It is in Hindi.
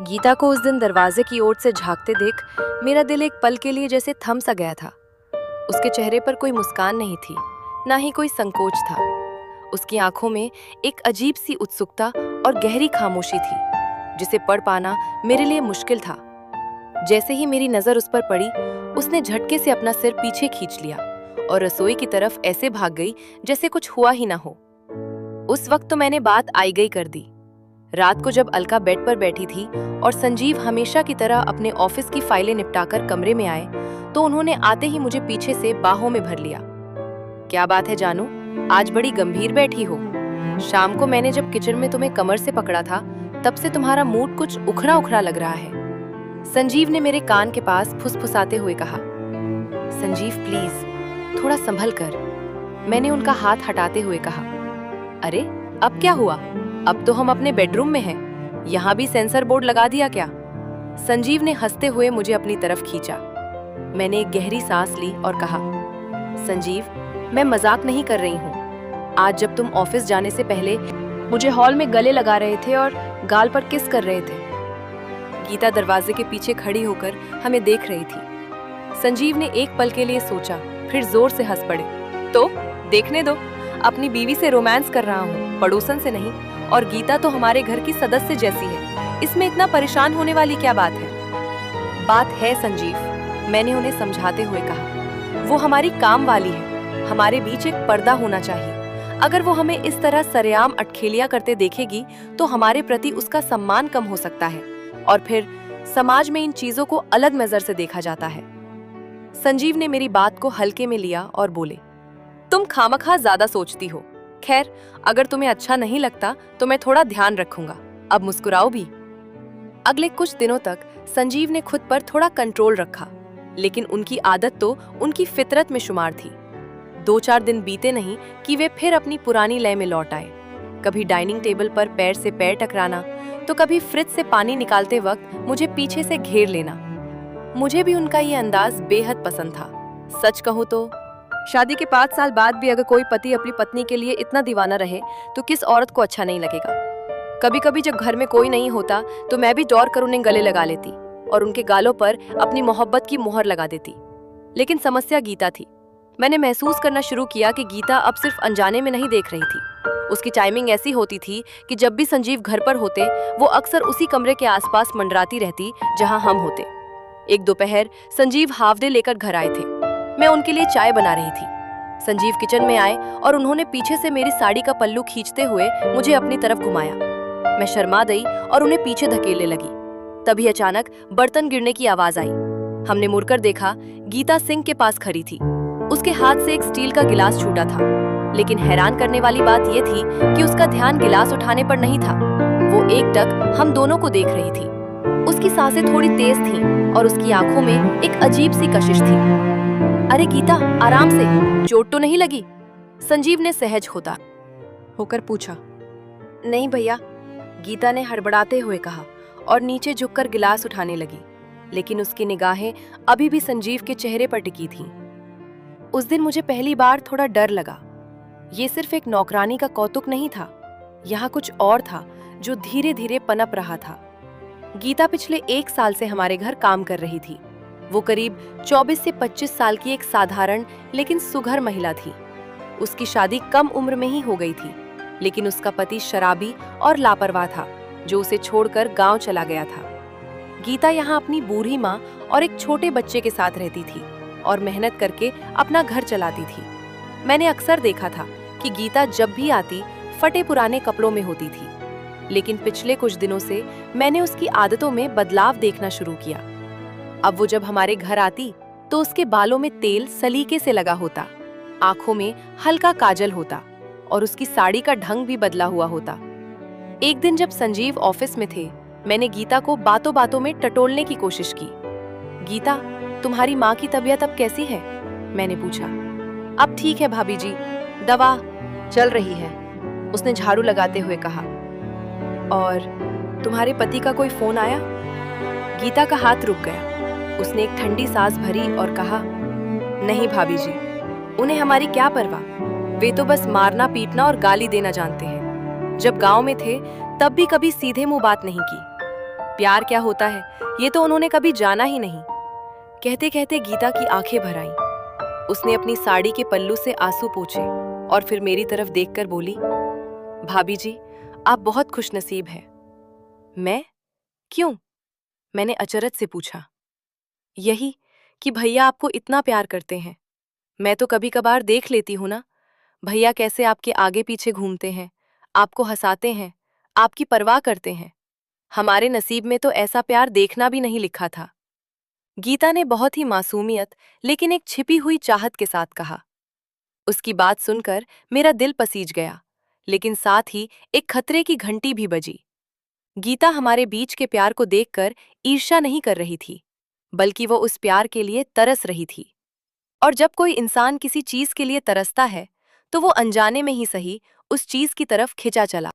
गीता को उस दिन दरवाजे की ओर से झांकते देख मेरा दिल एक पल के लिए जैसे थम सा गया था। उसके चेहरे पर कोई मुस्कान नहीं थी, ना ही कोई संकोच था। उसकी आंखों में एक अजीब सी उत्सुकता और गहरी खामोशी थी, जिसे पढ़ पाना मेरे लिए मुश्किल था। जैसे ही मेरी नजर उस पर पड़ी, उसने झटके से अपना सिर पीछे खींच लिया और रसोई की तरफ ऐसे भाग गई जैसे कुछ हुआ ही ना हो। उस वक्त तो मैंने बात आई गई कर दी। रात को जब अलका बेड पर बैठी थी और संजीव हमेशा की तरह अपने ऑफिस की फाइलें निपटाकर कमरे में आए, तो उन्होंने आते ही मुझे पीछे से बाहों में भर लिया। क्या बात है जानू, आज बड़ी गंभीर बैठी हो। शाम को मैंने जब किचन में तुम्हें कमर से पकड़ा था, तब से तुम्हारा मूड कुछ उखड़ा उखड़ा लग रहा है। संजीव ने मेरे कान के पास फुसफुसाते हुए कहा। संजीव प्लीज थोड़ा संभल कर, मैंने उनका हाथ हटाते हुए कहा। अरे अब क्या हुआ, अब तो हम अपने बेडरूम में हैं। यहाँ भी सेंसर बोर्ड लगा दिया क्या? संजीव ने हंसते हुए मुझे अपनी तरफ खींचा। मैंने एक गहरी सांस ली और कहा, संजीव मैं मजाक नहीं कर रही हूँ। आज जब तुम ऑफिस जाने से पहले मुझे हॉल में गले लगा रहे थे और गाल पर किस कर रहे थे। गीता दरवाजे के पीछे खड़ी होकर हमें देख रही थी। संजीव ने एक पल के लिए सोचा, फिर जोर से हंस पड़े। तो देखने दो, अपनी बीवी से रोमांस कर रहा हूँ, पड़ोसन से नहीं। और गीता तो हमारे घर की सदस्य जैसी है, इसमें इतना परेशान होने वाली क्या बात है? बात है संजीव, मैंने उन्हें समझाते हुए कहा। वो हमारी काम वाली है, हमारे बीच एक पर्दा होना चाहिए। अगर वो हमें इस तरह सरेआम अटखेलियां करते देखेगी तो हमारे प्रति उसका सम्मान कम हो सकता है और फिर समाज में इन चीजों को अलग नजर से देखा जाता है। संजीव ने मेरी बात को हल्के में लिया और बोले, तुम खामखा ज्यादा सोचती हो। खैर, अगर तुम्हें अच्छा नहीं लगता तो मैं थोड़ा ध्यान रखूंगा। अब मुस्कुराओ भी। अगले कुछ दिनों तक संजीव ने खुद पर थोड़ा कंट्रोल रखा, लेकिन उनकी आदत तो उनकी फितरत में शुमार थी। 2-4 दिन बीते नहीं कि वे फिर अपनी पुरानी लय में लौट आए। कभी डाइनिंग टेबल पर पैर से पैर टकराना, तो कभी फ्रिज से पानी निकालते वक्त मुझे पीछे से घेर लेना। मुझे भी उनका ये अंदाज बेहद पसंद था। सच कहूँ तो शादी के 5 साल बाद भी अगर कोई पति अपनी पत्नी के लिए इतना दीवाना रहे तो किस औरत को अच्छा नहीं लगेगा। कभी कभी जब घर में कोई नहीं होता तो मैं भी दौड़ कर उन्हें गले लगा लेती और उनके गालों पर अपनी मोहब्बत की मोहर लगा देती। लेकिन समस्या गीता थी। मैंने महसूस करना शुरू किया कि गीता अब सिर्फ अनजाने में नहीं देख रही थी। उसकी टाइमिंग ऐसी होती थी कि जब भी संजीव घर पर होते, वो अक्सर उसी कमरे के आसपास मंडराती रहती जहां हम होते। एक दोपहर संजीव हाफ डे लेकर घर आए थे। मैं उनके लिए चाय बना रही थी। संजीव किचन में आए और उन्होंने पीछे से मेरी साड़ी का पल्लू खींचते हुए मुझे अपनी तरफ घुमाया। मैं शर्मा गई और उन्हें पीछे धकेलने लगी। तभी अचानक बर्तन गिरने की आवाज आई। हमने मुड़कर देखा, गीता सिंक के पास खड़ी थी। उसके हाथ से एक स्टील का गिलास छूटा था, लेकिन हैरान करने वाली बात यह थी कि उसका ध्यान गिलास उठाने पर नहीं था। वो एकटक हम दोनों को देख रही थी। उसकी सांसें थोड़ी तेज थीं और उसकी आंखों में एक अजीब सी कशिश थी। अरे गीता, आराम से, चोट तो नहीं लगी? संजीव ने सहज होकर पूछा। नहीं भैया, गीता ने हड़बड़ाते हुए कहा और नीचे झुककर गिलास उठाने लगी, लेकिन उसकी निगाहें अभी भी संजीव के चेहरे पर टिकी थीं। उस दिन मुझे पहली बार थोड़ा डर लगा। ये सिर्फ एक नौकरानी का कौतुक नहीं था, यहाँ कुछ और था जो धीरे धीरे पनप रहा था। गीता पिछले 1 साल से हमारे घर काम कर रही थी। वो करीब 24 से 25 साल की एक साधारण लेकिन सुघर महिला थी। उसकी शादी कम उम्र में ही हो गई थी, लेकिन उसका पति शराबी और लापरवाह था, जो उसे छोड़कर गांव चला गया था। गीता यहाँ अपनी बूढ़ी माँ और एक छोटे बच्चे के साथ रहती थी और मेहनत करके अपना घर चलाती थी। मैंने अक्सर देखा था कि गीता जब भी आती फटे पुराने कपड़ों में होती थी, लेकिन पिछले कुछ दिनों से मैंने उसकी आदतों में बदलाव देखना शुरू किया। अब वो जब हमारे घर आती तो उसके बालों में तेल सलीके से लगा होता, आंखों में हल्का काजल होता और उसकी साड़ी का ढंग भी बदला हुआ होता। एक दिन जब संजीव ऑफिस में थे, मैंने गीता को बातों बातों में टटोलने की कोशिश की। गीता, तुम्हारी माँ की तबीयत अब कैसी है? मैंने पूछा। अब ठीक है भाभी जी, दवा चल रही है, उसने झाड़ू लगाते हुए कहा। और तुम्हारे पति का कोई फोन आया? गीता का हाथ रुक गया। उसने एक ठंडी सांस भरी और कहा, नहीं भाभी जी, उन्हें हमारी क्या परवाह, वे तो बस मारना पीटना और गाली देना जानते हैं। जब गांव में थे तब भी कभी सीधे मुंह बात नहीं की। प्यार क्या होता है ये तो उन्होंने कभी जाना ही नहीं। कहते कहते गीता की आंखें भर आईं। उसने अपनी साड़ी के पल्लू से आंसू पोंछे और फिर मेरी तरफ देखकर बोली, भाभी जी, आप बहुत खुशनसीब हैं। मैं? क्यों? मैंने अचरज से पूछा। यही कि भैया आपको इतना प्यार करते हैं। मैं तो कभी कभार देख लेती हूँ ना, भैया कैसे आपके आगे पीछे घूमते हैं, आपको हंसाते हैं, आपकी परवाह करते हैं। हमारे नसीब में तो ऐसा प्यार देखना भी नहीं लिखा था। गीता ने बहुत ही मासूमियत लेकिन एक छिपी हुई चाहत के साथ कहा। उसकी बात सुनकर मेरा दिल पसीज गया, लेकिन साथ ही एक खतरे की घंटी भी बजी। गीता हमारे बीच के प्यार को देखकर ईर्ष्या नहीं कर रही थी, बल्कि वो उस प्यार के लिए तरस रही थी। और जब कोई इंसान किसी चीज के लिए तरसता है, तो वो अनजाने में ही सही उस चीज की तरफ खिंचा चला।